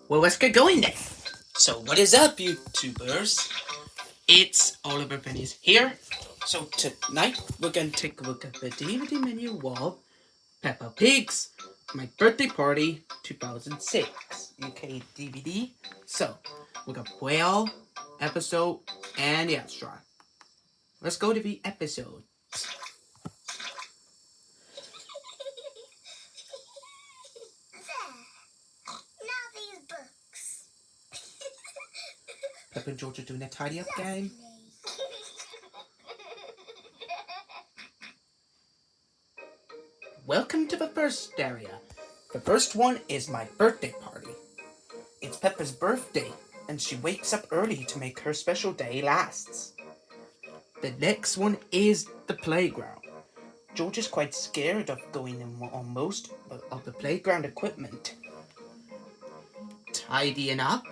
Well, let's get going then. So, what is up, YouTubers? It's Oliver Penny's here. So, tonight we're going to take a look at the DVD menu of Peppa Pig's My Birthday Party 2006 UK DVD. So, we got whale, episode, and the extra. Let's go to the episode. Peppa and George are doing a tidy up game. Welcome to the first area. The first one is my birthday party. It's Peppa's birthday, and she wakes up early to make her special day last. The next one is the playground. George is quite scared of going on most of the playground equipment. Tidying up.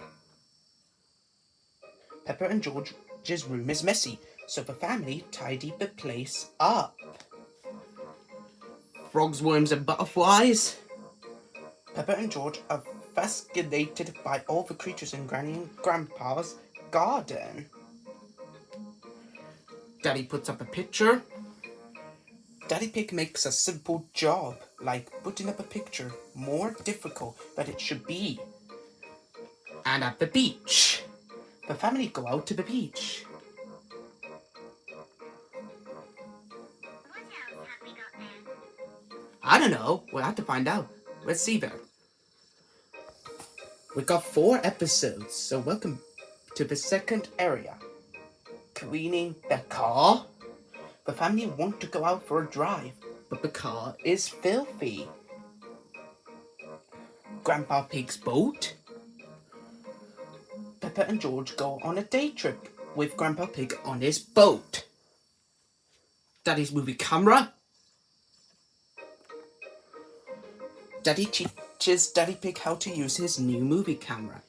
Peppa and George's room is messy, so the family tidy the place up. Frogs, worms, and butterflies. Peppa and George are fascinated by all the creatures in Granny and Grandpa's garden. Daddy puts up a picture. Daddy Pig makes a simple job, like putting up a picture, more difficult than it should be. And at the beach. The family go out to the beach. What else have we got there? I don't know. We'll have to find out. Let's see there. We got 4 episodes, so welcome to the second area. Cleaning the car. The family want to go out for a drive, but the car is filthy. Grandpa Pig's boat. Peppa and George go on a day trip with Grandpa Pig on his boat. Daddy's movie camera. Daddy teaches Daddy Pig how to use his new movie camera.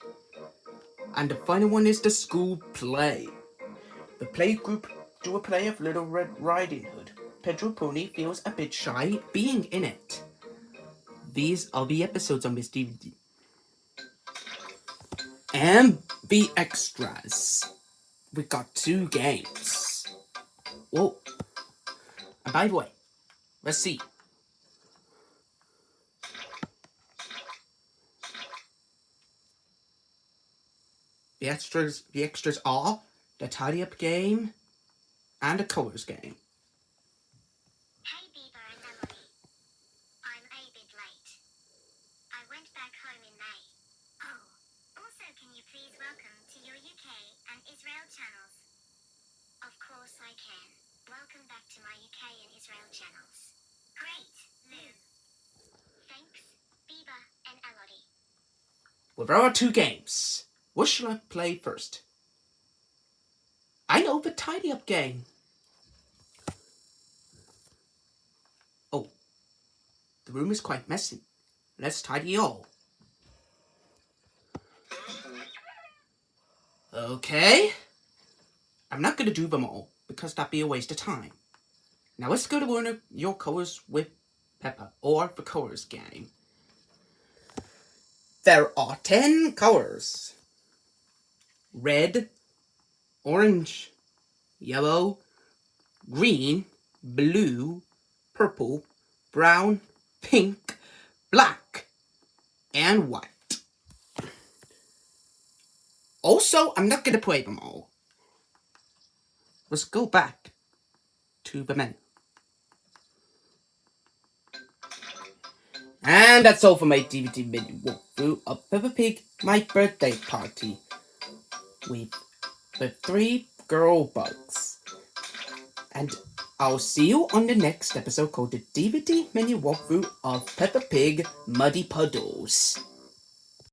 And the final one is the school play. The play group do a play of Little Red Riding Hood. Pedro Pony feels a bit shy being in it. These are the episodes on this DVD. And the extras. We got 2 games. Whoa. And by the way, let's see. The extras are the tidy up game and the colors game. Hey Biba and Elodie. I'm a bit late. I went back home in May. Oh, also can you please welcome to your UK and Israel channels? Of course I can. Welcome back to my UK and Israel channels. Great, Lou. Thanks, Biba and Elodie. Well, there are 2 games. What should I play first? I know, the tidy up game. Oh, the room is quite messy. Let's tidy all. Okay. I'm not going to do them all, because that'd be a waste of time. Now let's go to learn your colors with Peppa, or the colors game. There are 10 colors. Red, orange, yellow, green, blue, purple, brown, pink, black, and white. Also, I'm not going to play them all. Let's go back to the menu. And that's all for my DVD menu walkthrough of Peppa Pig My Birthday Party with the 3 girl bugs. And I'll see you on the next episode called the DVD menu walkthrough of Peppa Pig Muddy Puddles.